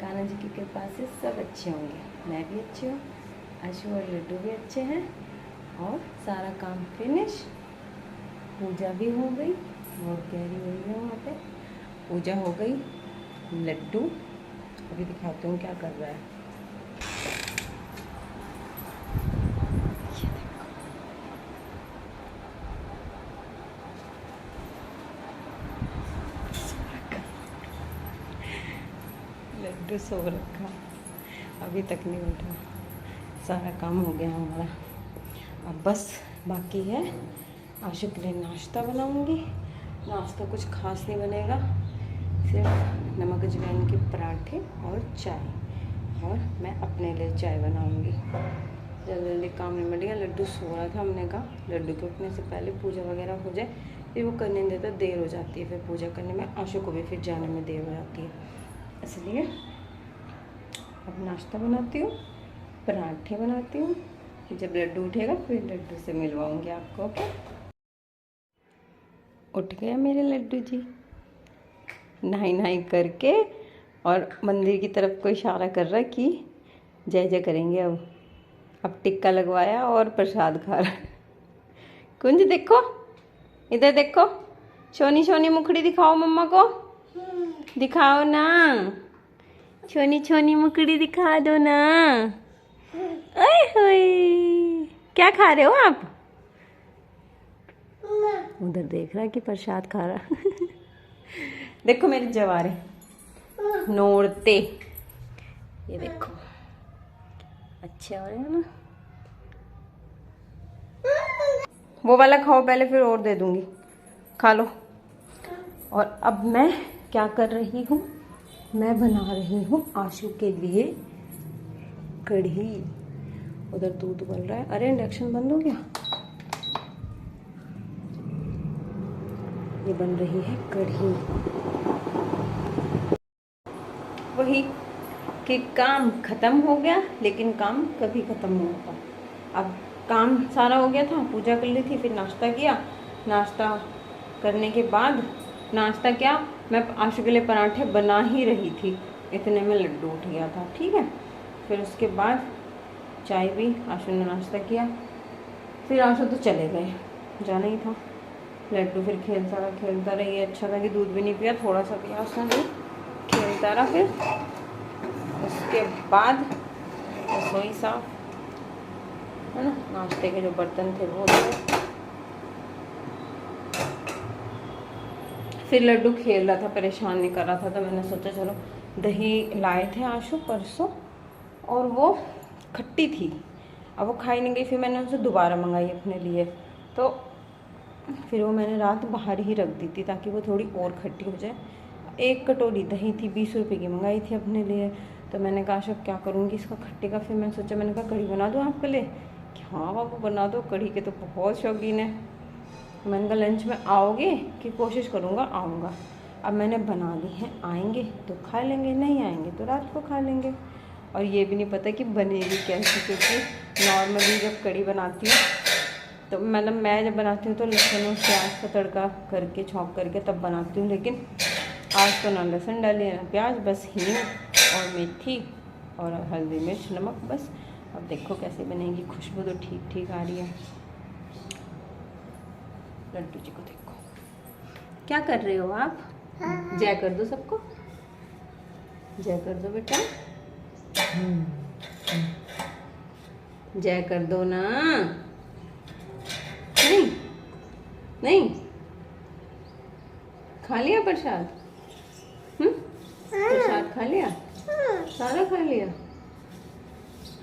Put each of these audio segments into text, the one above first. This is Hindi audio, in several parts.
कान्हा जी की कृपा से सब अच्छे होंगे। मैं भी अच्छी हूँ, आशु और लड्डू भी अच्छे हैं और सारा काम फिनिश। पूजा भी हो गई, बहुत गहरी हुई है वहाँ पे। पूजा हो गई। लड्डू अभी दिखाती हूँ क्या कर रहा है। लड्डू सो रखा, अभी तक नहीं उठा। सारा काम हो गया हमारा। अब बस बाकी है आशु के लिए नाश्ता बनाऊंगी। नाश्ता कुछ खास नहीं बनेगा, सिर्फ नमक अजवाइन के पराठे और चाय, और मैं अपने लिए चाय बनाऊंगी। जल्दी जल्दी काम निपट गया। लड्डू सो रहा था, हमने कहा लड्डू के उठने से पहले पूजा वगैरह हो जाए, फिर वो करने नहीं देता, देर हो जाती है फिर पूजा करने में। आशु को भी फिर जाने में देर हो जाती है, इसलिए अब नाश्ता बनाती हूँ, पराठे बनाती हूँ। जब लड्डू उठेगा फिर लड्डू से मिलवाऊंगी आपको। ओके, उठ गया मेरे लड्डू जी, नहाई नहाई करके, और मंदिर की तरफ को इशारा कर रहा है कि जय जय करेंगे। अब टिक्का लगवाया और प्रसाद खा रहा है। कुंज देखो, इधर देखो, छोनी छोनी मुखड़ी दिखाओ मम्मा को, दिखाओ ना, छोनी छोनी मुखड़ी दिखा दो ना। ओए होए, क्या खा रहे हो आप? उधर देख रहा है कि प्रसाद खा रहा। देखो मेरे जवारे नोरते, ये देखो अच्छे हो रहे हैं ना। वो वाला खाओ पहले, फिर और दे दूंगी, खा लो। और अब मैं क्या कर रही हूँ, मैं बना रही हूँ आशु के लिए कढ़ी। उधर दूध उबल रहा है। अरे इंडक्शन बंद हो गया। ये बन रही है कढ़ी। वही कि काम खत्म हो गया, लेकिन काम कभी खत्म नहीं होता। अब काम सारा हो गया था, पूजा कर ली थी, फिर नाश्ता किया। नाश्ता करने के बाद, नाश्ता क्या, मैं आशु के लिए पराठे बना ही रही थी, इतने में लड्डू उठ गया था। ठीक है, फिर उसके बाद चाय भी, आशु ने नाश्ता किया, फिर आशु तो चले गए, जाना ही था। लड्डू फिर खेलता रहा। ये अच्छा था कि दूध भी नहीं पिया, थोड़ा सा पिया उसने, भी खेलता रहा। फिर उसके बाद रसोई साफ है ना, नाश्ते के जो बर्तन थे वो थे। फिर लड्डू खेल रहा था, परेशान नहीं कर रहा था, तो मैंने सोचा चलो, दही लाए थे आशु परसों और वो खट्टी थी, अब वो खाई नहीं गई। फिर मैंने उनसे दोबारा मंगाई अपने लिए, तो फिर वो मैंने रात बाहर ही रख दी थी ताकि वो थोड़ी और खट्टी हो जाए। 1 कटोरी दही थी, 20 रुपये की मंगाई थी अपने लिए। तो मैंने कहा आशु क्या करूँगी इसका खट्टे का। फिर मैंने सोचा, मैंने कहा कढ़ी बना दूँ आपके लिए। कि हाँ बाबू बना दो, कढ़ी के तो बहुत शौकीन है। मैंने कहा लंच में आओगे कि कोशिश करूँगा आऊँगा। अब मैंने बना दी है, आएंगे तो खा लेंगे, नहीं आएंगे तो रात को खा लेंगे। और ये भी नहीं पता कि बनेगी कैसी, क्योंकि नॉर्मली जब कढ़ी बनाती हूँ तो मतलब मैं जब बनाती हूँ तो लहसुन और प्याज का तड़का करके, छौंक करके तब बनाती हूँ। लेकिन आज तो ना लहसुन डाली ना प्याज, बस हींग और मेथी और हल्दी मिर्च नमक बस। अब देखो कैसे बनेगी, खुशबू तो ठीक ठीक आ रही है। लड्डू जी को देखो, क्या कर रहे हो आप? जय कर दो सबको, जय कर दो बेटा, जय कर दो ना। नहीं नहीं, खा लिया प्रसाद? प्रसाद खा लिया, सारा खा लिया।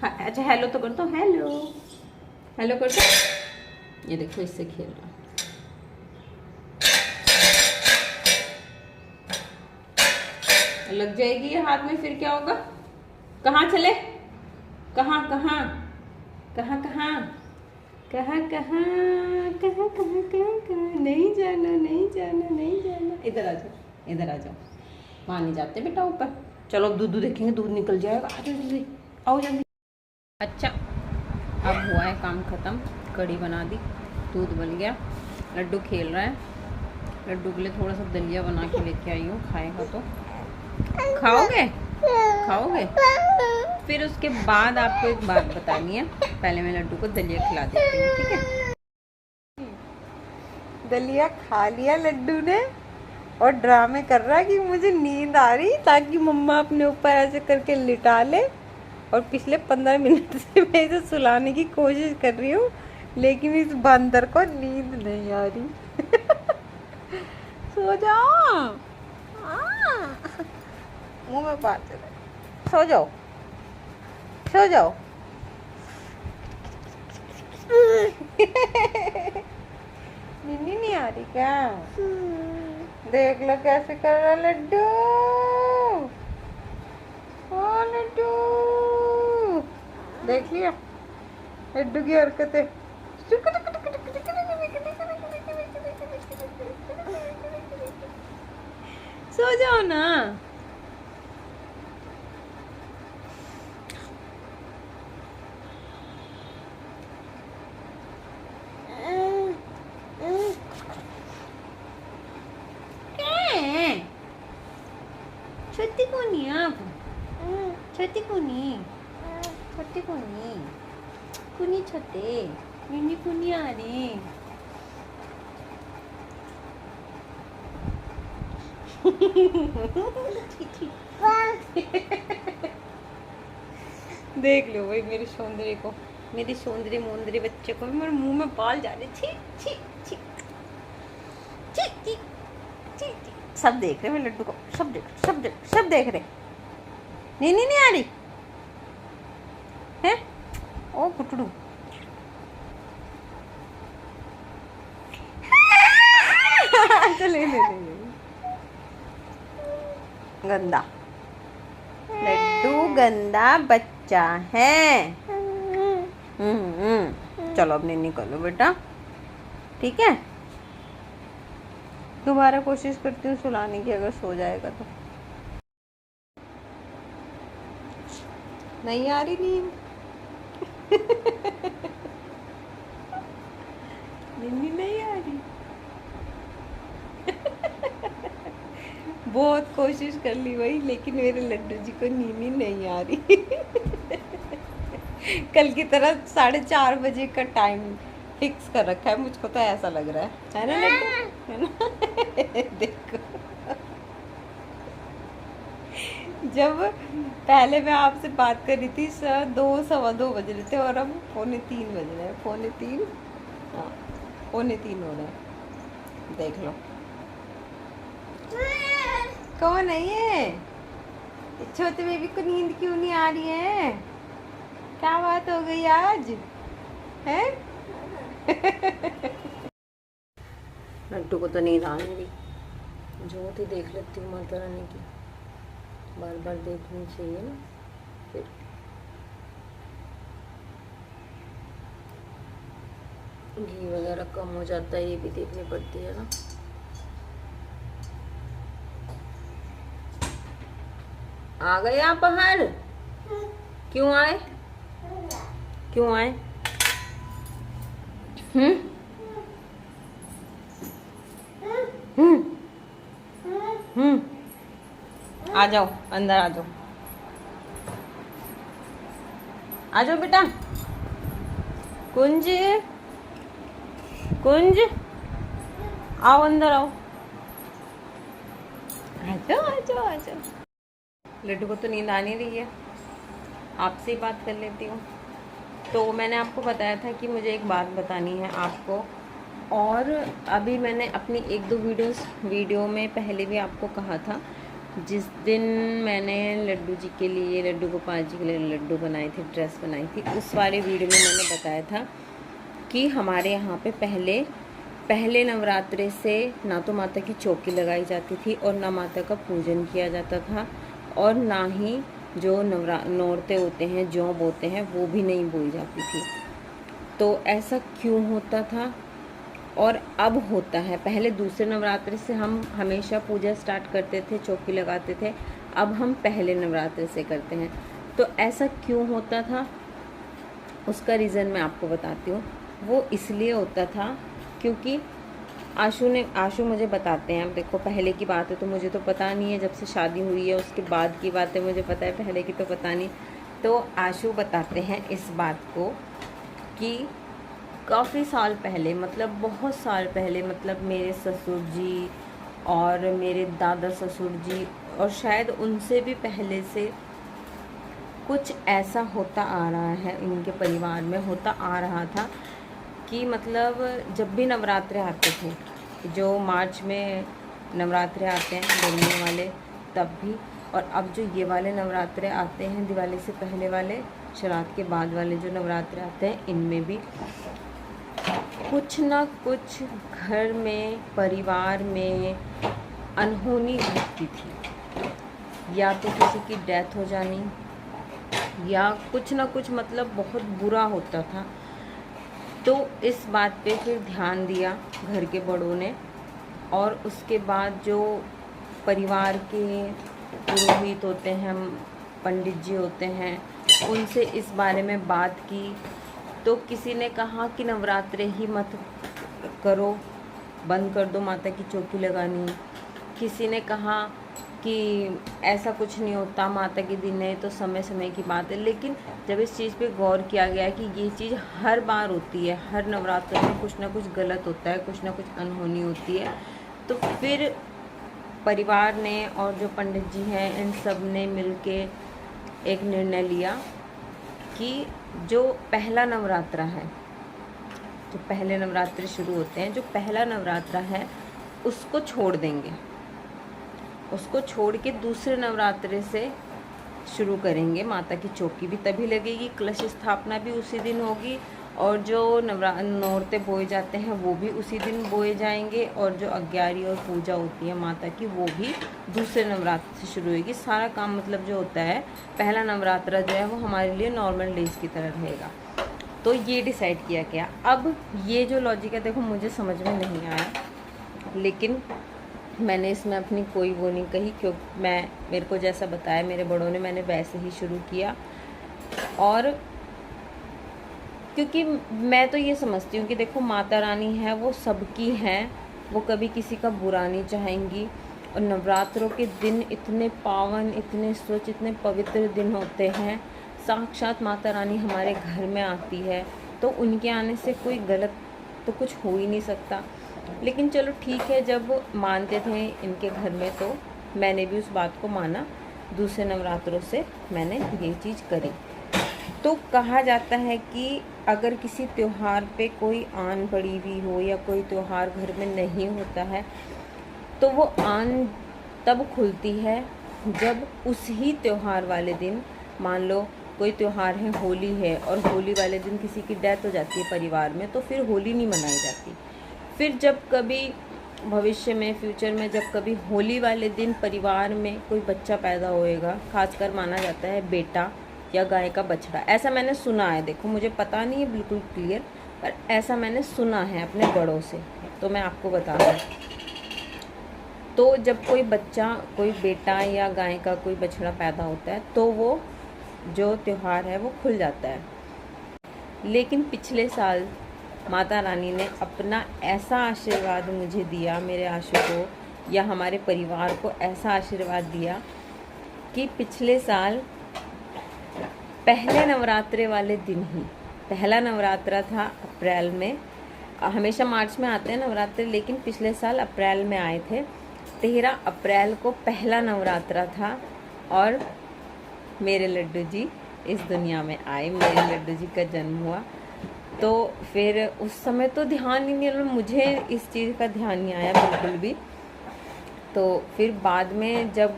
हाँ, अच्छा हेलो तो कर दो, हेलो हेलो कर दो। ये देखो इससे खेल रहा, लग जाएगी ये हाथ में, फिर क्या होगा? कहाँ चले, कहाँ कहाँ कहाँ कहाँ कहाँ कहाँ कहाँ कहाँ कहाँ कहाँ, नहीं जाना नहीं जाना नहीं जाना। इधर आ जाओ, इधर आ जाओ, वहाँ नहीं जाते बेटा ऊपर। चलो अब दूध देखेंगे, दूध निकल जाएगा। आ जाओ जल्दी, आओ जल्दी। अच्छा अब हुआ है काम ख़त्म, कढ़ी बना दी, दूध बन गया, लड्डू खेल रहा है। लड्डू के लिए थोड़ा सा दलिया बना के लेके आई हूँ, खाएगा तो। खाओगे? खाओगे? फिर उसके बाद आपको एक बात बतानी है। पहले मैं लड्डू को दलिया खिला देती हूँ, ठीक है? दलिया खा लिया लड्डू ने और ड्रामे कर रहा है कि मुझे नींद आ रही, ताकि मम्मा अपने ऊपर ऐसे करके लिटा ले। और पिछले 15 मिनट से मैं इसे सुलाने की कोशिश कर रही हूँ, लेकिन इस बंदर को नींद नहीं आ रही। सो जाओ, मुंह में बात चले, सो जाओ, सो जाओ। नींद नहीं आ रही क्या? देख लो कैसे कर रहा लड्डू। ओ लड्डू, देख लिया लड्डू की हरकतें। सो जाओ ना। छोटी कोनी आप, छोटी कोनी, छोटी कोनी, कुनी छोटे, नीनी कुनी आ रही। देख लो भाई मेरे सौंदर्य को, मेरे सौंदर्य मोंदर्य बच्चे को। मेरे मुंह में बाल जा रहे। छी छी छी छी छी छी। सब देख रहे हैं लड्डू को, सब देख रहे। नीनी नहीं आ रही है? ओ कुटड़ू, ले गंदा लड्डू, गंदा बच्चा है। चलो अब नीनी कर लो बेटा, ठीक है? दोबारा कोशिश करती हूँ सुलाने की, अगर सो जाएगा तो। नहीं आ रही नींद। नींद नहीं आ रही। बहुत कोशिश कर ली भाई, लेकिन मेरे लड्डू जी को नींद नहीं आ रही। कल की तरह 4:30 बजे का टाइम फिक्स कर रखा है, मुझको तो ऐसा लग रहा है ना लड्डू, है ना? देखो, जब पहले मैं आपसे बात कर रही थी 2 सवा 2 बज रहे थे, और अब 2:45 बज रहे हैं। 2:45, हाँ 2:45 हो रहे हैं। देख लो कौन है ये? छोटे बेबी को नींद क्यों नहीं आ रही है? क्या बात हो गई आज है? लड्डू को तो नींद आने दी। ज्योति देख लेती हूँ माता रानी की, बार बार देखनी चाहिए ना। फिर घी वगैरह कम हो जाता है, ये भी देखनी पड़ती है ना। आ गए आप बाहर? क्यों आए? क्यों आए? आ जाओ, अंदर आ जाओ, आ जाओ बेटा। कुंज, कुंज आओ, अंदर आओ, आ जाओ आ जाओ आ जाओ। लड्डू को तो नींद आ नहीं रही है, आपसे ही बात कर लेती हूँ। तो मैंने आपको बताया था कि मुझे एक बात बतानी है आपको, और अभी मैंने अपनी 1-2 वीडियो में पहले भी आपको कहा था। जिस दिन मैंने लड्डू जी के लिए, लड्डू गोपाल जी के लिए लड्डू बनाए थे, ड्रेस बनाई थी, उस वाले वीडियो में मैंने बताया था कि हमारे यहाँ पे पहले नवरात्रे से ना तो माता की चौकी लगाई जाती थी, और ना माता का पूजन किया जाता था, और ना ही जो नौरते होते हैं, जौ बोते हैं, वो भी नहीं बोई जाती थी। तो ऐसा क्यों होता था और अब होता है? पहले दूसरे नवरात्रि से हम हमेशा पूजा स्टार्ट करते थे, चौकी लगाते थे, अब हम पहले नवरात्रि से करते हैं। तो ऐसा क्यों होता था, उसका रीज़न मैं आपको बताती हूँ। वो इसलिए होता था क्योंकि आशु मुझे बताते हैं। अब देखो पहले की बात है तो मुझे तो पता नहीं है, जब से शादी हुई है उसके बाद की बात है मुझे पता है, पहले की तो पता नहीं। तो आशु बताते हैं इस बात को कि काफ़ी साल पहले, मतलब बहुत साल पहले, मतलब मेरे ससुर जी और मेरे दादा ससुर जी और शायद उनसे भी पहले से कुछ ऐसा होता आ रहा है, इनके परिवार में होता आ रहा था कि मतलब जब भी नवरात्रे आते थे, जो मार्च में नवरात्रे आते हैं गर्मियों वाले, तब भी, और अब जो ये वाले नवरात्रे आते हैं दिवाली से पहले वाले, श्राद्ध के बाद वाले जो नवरात्रे आते हैं, इनमें भी कुछ ना कुछ घर में, परिवार में अनहोनी घटती थी। या तो किसी की डेथ हो जानी, या कुछ ना कुछ मतलब बहुत बुरा होता था। तो इस बात पे फिर ध्यान दिया घर के बड़ों ने, और उसके बाद जो परिवार के पुरोहित होते हैं, पंडित जी होते हैं, उनसे इस बारे में बात की। तो किसी ने कहा कि नवरात्रे ही मत करो, बंद कर दो माता की चौकी लगानी। किसी ने कहा कि ऐसा कुछ नहीं होता, माता के दिन है तो समय समय की बात है। लेकिन जब इस चीज़ पे गौर किया गया कि ये चीज़ हर बार होती है, हर नवरात्र में कुछ ना कुछ गलत होता है, कुछ ना कुछ अनहोनी होती है, तो फिर परिवार ने और जो पंडित जी हैं इन सब ने मिलके एक निर्णय लिया कि जो पहला नवरात्रा है, जो पहले नवरात्रे शुरू होते हैं, जो पहला नवरात्रा है उसको छोड़ देंगे, उसको छोड़ के दूसरे नवरात्रे से शुरू करेंगे। माता की चौकी भी तभी लगेगी, कलश स्थापना भी उसी दिन होगी, और जो नौरते बोए जाते हैं वो भी उसी दिन बोए जाएंगे, और जो अग्यारी और पूजा होती है माता की वो भी दूसरे नवरात्र से शुरू होगी। सारा काम मतलब जो होता है, पहला नवरात्रा जो है वो हमारे लिए नॉर्मल डेज की तरह रहेगा। तो ये डिसाइड किया गया। अब ये जो लॉजिक है देखो मुझे समझ में नहीं आया, लेकिन मैंने इसमें अपनी कोई वो नहीं कही, क्योंकि मेरे को जैसा बताया मेरे बड़ों ने, मैंने वैसे ही शुरू किया। और क्योंकि मैं तो ये समझती हूँ कि देखो माता रानी है वो सबकी हैं, वो कभी किसी का बुरा नहीं चाहेंगी। और नवरात्रों के दिन इतने पावन, इतने स्वच्छ, इतने पवित्र दिन होते हैं, साक्षात माता रानी हमारे घर में आती है, तो उनके आने से कोई गलत तो कुछ हो ही नहीं सकता। लेकिन चलो ठीक है, जब मानते थे इनके घर में तो मैंने भी उस बात को माना, दूसरे नवरात्रों से मैंने ये चीज़ करी। तो कहा जाता है कि अगर किसी त्यौहार पे कोई आन पड़ी हुई हो या कोई त्यौहार घर में नहीं होता है, तो वो आन तब खुलती है जब उस ही त्यौहार वाले दिन, मान लो कोई त्यौहार है, होली है, और होली वाले दिन किसी की डेथ हो जाती है परिवार में, तो फिर होली नहीं मनाई जाती। फिर जब कभी भविष्य में, फ्यूचर में, जब कभी होली वाले दिन परिवार में कोई बच्चा पैदा होएगा, खासकर माना जाता है बेटा या गाय का बछड़ा, ऐसा मैंने सुना है। देखो मुझे पता नहीं है बिल्कुल क्लियर, पर ऐसा मैंने सुना है अपने बड़ों से, तो मैं आपको बता दूँ। तो जब कोई बच्चा, कोई बेटा या गाय का कोई बछड़ा पैदा होता है, तो वो जो त्यौहार है वो खुल जाता है। लेकिन पिछले साल माता रानी ने अपना ऐसा आशीर्वाद मुझे दिया, मेरे आशु को या हमारे परिवार को ऐसा आशीर्वाद दिया कि पिछले साल पहले नवरात्रे वाले दिन ही, पहला नवरात्रा था अप्रैल में, हमेशा मार्च में आते हैं नवरात्रे, लेकिन पिछले साल अप्रैल में आए थे। 13 अप्रैल को पहला नवरात्रा था और मेरे लड्डू जी इस दुनिया में आए, मेरे लड्डू जी का जन्म हुआ। तो फिर उस समय तो ध्यान ही नहीं, मुझे इस चीज़ का ध्यान नहीं आया बिल्कुल भी। तो फिर बाद में जब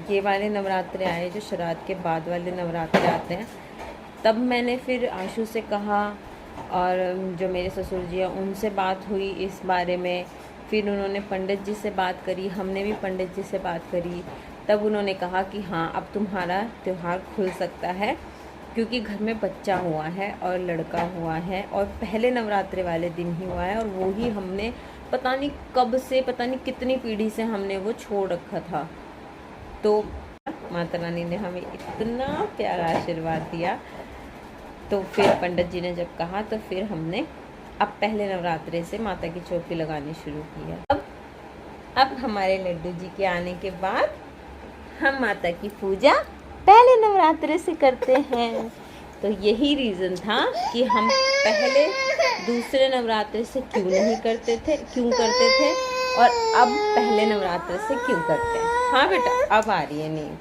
ये वाले नवरात्रे आए, जो श्राद्ध के बाद वाले नवरात्रे आते हैं, तब मैंने फिर आशु से कहा, और जो मेरे ससुर जी हैं उनसे बात हुई इस बारे में। फिर उन्होंने पंडित जी से बात करी, हमने भी पंडित जी से बात करी। तब उन्होंने कहा कि हाँ अब तुम्हारा त्यौहार खुल सकता है, क्योंकि घर में बच्चा हुआ है और लड़का हुआ है, और पहले नवरात्रे वाले दिन ही हुआ है, और वो ही हमने पता नहीं कब से, पता नहीं कितनी पीढ़ी से हमने वो छोड़ रखा था। तो माता रानी ने हमें इतना प्यारा आशीर्वाद दिया। तो फिर पंडित जी ने जब कहा तो फिर हमने अब पहले नवरात्रे से माता की चौकी लगानी शुरू की है। अब हमारे लड्डू जी के आने के बाद हम माता की पूजा पहले नवरात्रे से करते हैं। तो यही रीज़न था कि हम पहले दूसरे नवरात्रे से क्यों करते थे और अब पहले नवरात्रे से क्यों करते हैं। हाँ बेटा, अब आ रही है नींद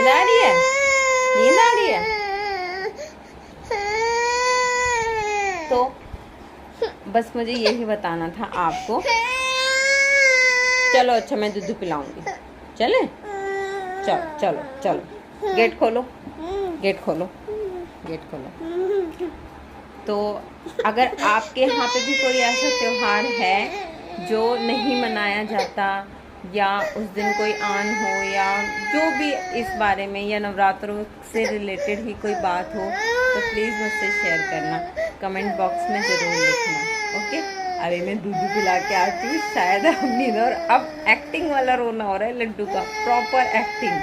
आ रही है, नींद आ रही है। तो बस मुझे यही बताना था आपको। चलो अच्छा, मैं दूध पिलाऊंगी। चले, चलो चलो चलो, गेट खोलो, गेट खोलो, गेट खोलो। तो अगर आपके यहाँ पे भी कोई ऐसा त्योहार है जो नहीं मनाया जाता, या उस दिन कोई आन हो, या जो भी इस बारे में, या नवरात्रों से रिलेटेड ही कोई बात हो, तो प्लीज़ मुझसे शेयर करना, कमेंट बॉक्स में ज़रूर लिखना। ओके, अरे मैं दूध पिला के आती हूँ, शायद अब नींद। और अब एक्टिंग वाला रोना हो रहा है लड्डू का, प्रॉपर एक्टिंग।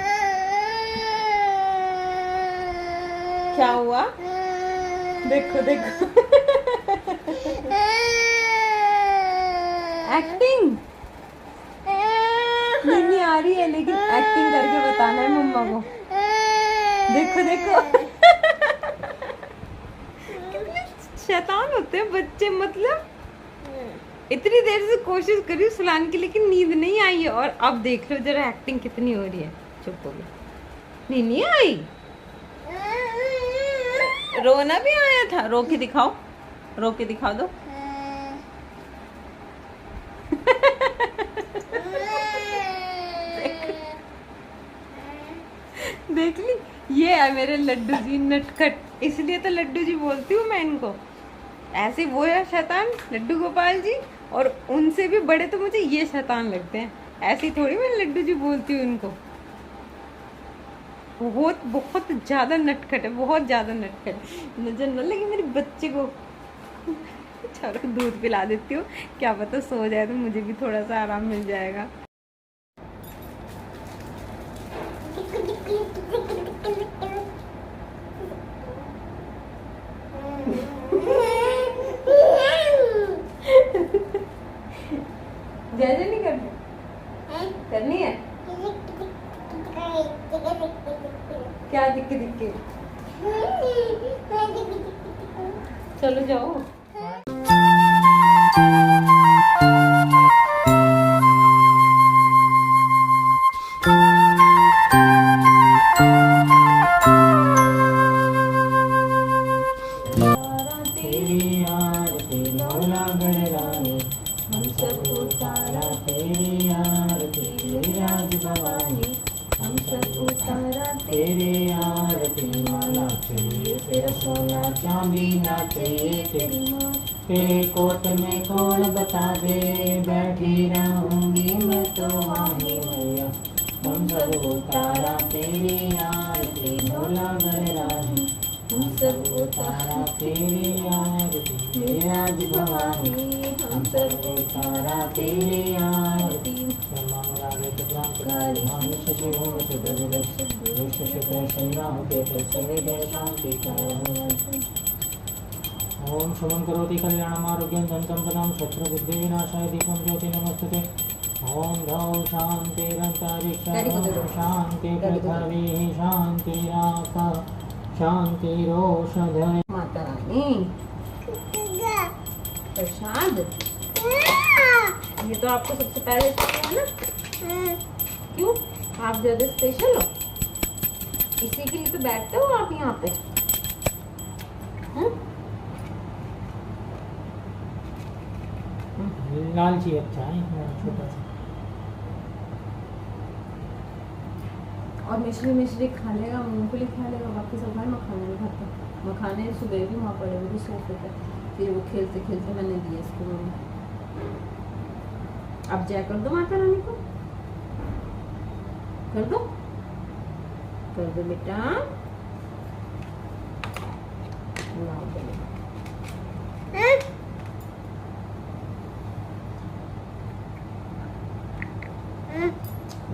क्या हुआ? देखो देखो एक्टिंग नहीं आ रही है, लेकिन एक्टिंग करके बताना है मम्मा को। देखो देखो कितने शैतान होते हैं बच्चे। मतलब इतनी देर से कोशिश करी सुलाने की, लेकिन नींद नहीं आई है। और अब देख लो जरा एक्टिंग कितनी हो रही है। चुप हो गई, नींद नहीं आई। रोना भी आया था, रो के दिखाओ, रो के दिखा दो। देख ली, ये है मेरे लड्डू जी नटखट, इसलिए तो लड्डू जी बोलती हूँ मैं इनको। ऐसे वो है शैतान लड्डू गोपाल जी, और उनसे भी बड़े तो मुझे ये शैतान लगते हैं। ऐसी थोड़ी मैं लड्डू जी बोलती हूँ इनको। बहुत बहुत ज़्यादा नटखट है, बहुत ज़्यादा नटखट। नजर न लगे मेरे बच्चे को। चलो दूध पिला देती हूँ, क्या पता सो जाए तो मुझे भी थोड़ा सा आराम मिल जाएगा। जैसे नहीं करनी है क्या दिक्कत? चलो जाओ। तेरी आरती माला चाहिए, तेरा सोना चांदी ना चाहिए, तेरे कोट में कौन बता दे, बैठी रहूंगी मैं तो वहीं मैया। हम सब उतारा तेरी आरती भोला गणरानी, हम सब उतारा तेरी आरती राज भवानी, हम सब उतारा तेरी आरती। ओम शुभं करोति कल्याणम् आरोग्यं धनसम्पदां शत्रुबुद्धि विनाशाय दीपं ज्योति नमस्तुते। ओम द्रौ शान्तिरन्तरिक्षं शान्ति पृथिवी शान्तिराकाशः शान्तिरोषधय। माता रानी प्रसाद, ये तो आपको सबसे पहले चाहिए ना। क्यों, आप ज्यादा स्पेशल हो, इसी के लिए तो बैठते हो आप यहाँ पे। लालची अच्छा है, छोटा सा। और मिश्री खा लेगा, मूंगफली खा लेगा, बाकी सब खाए। मखाने नहीं खाता। मखाने सुबह भी वहाँ पड़े हुए सोफे पे, फिर वो खेलते खेलते मैंने दिए इसको। अब जय कर दो माता रानी को, कर दो बेटा।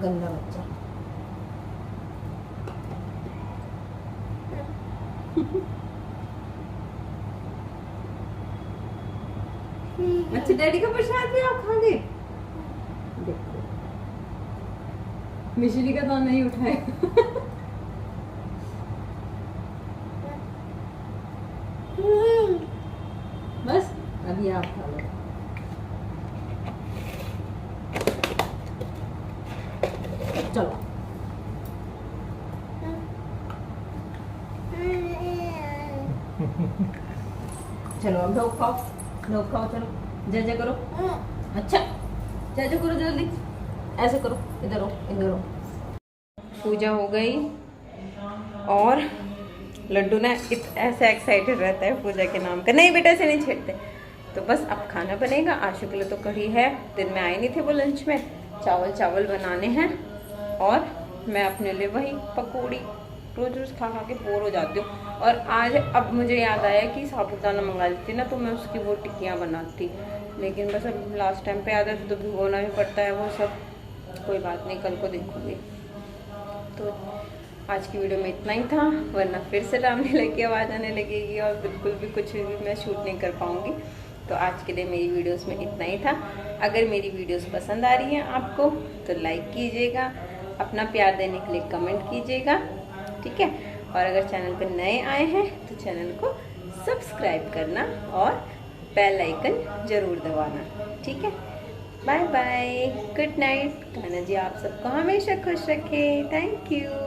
गंदा बच्चा। अच्छा डैडी का प्रसाद भी आप खा गए। देखो मिश्री का दाना नहीं उठाए। बस अभी आप खा लो। चलो चलो अब ढोक खाओ, ढोक खाओ, चलो जय जय करो। अच्छा जय जय करो जल्दी, ऐसे करो, इधर हो इधर हो। पूजा हो गई और लड्डू ना ऐसे एक्साइटेड रहता है पूजा के नाम का। नहीं बेटा ऐसे नहीं छेड़ते। तो बस अब खाना बनेगा। आशु के लिए तो कढ़ी है, दिन में आए नहीं थे वो लंच में। चावल बनाने हैं और मैं अपने लिए वही पकौड़ी रोज रोज खा खा के बोर हो जाती हूँ। और आज अब मुझे याद आया कि साबूदाना मंगा लेती ना तो मैं उसकी वो टिक्कियाँ बनाती, लेकिन बस अब लास्ट टाइम पे आदत तो भिगोना भी पड़ता है वो सब। कोई बात नहीं, कल को देखूँगी। तो आज की वीडियो में इतना ही था, वरना फिर से रामलीला की आवाज़ आने लगेगी और बिल्कुल भी कुछ भी मैं शूट नहीं कर पाऊँगी। तो आज के लिए मेरी वीडियोस में इतना ही था। अगर मेरी वीडियोस पसंद आ रही हैं आपको तो लाइक कीजिएगा, अपना प्यार देने के लिए कमेंट कीजिएगा, ठीक है। और अगर चैनल पर नए आए हैं तो चैनल को सब्सक्राइब करना और बेल आइकन ज़रूर दबाना, ठीक है। Bye bye, good night. Kanha ji आप सबको हमेशा खुश रखे। Thank you.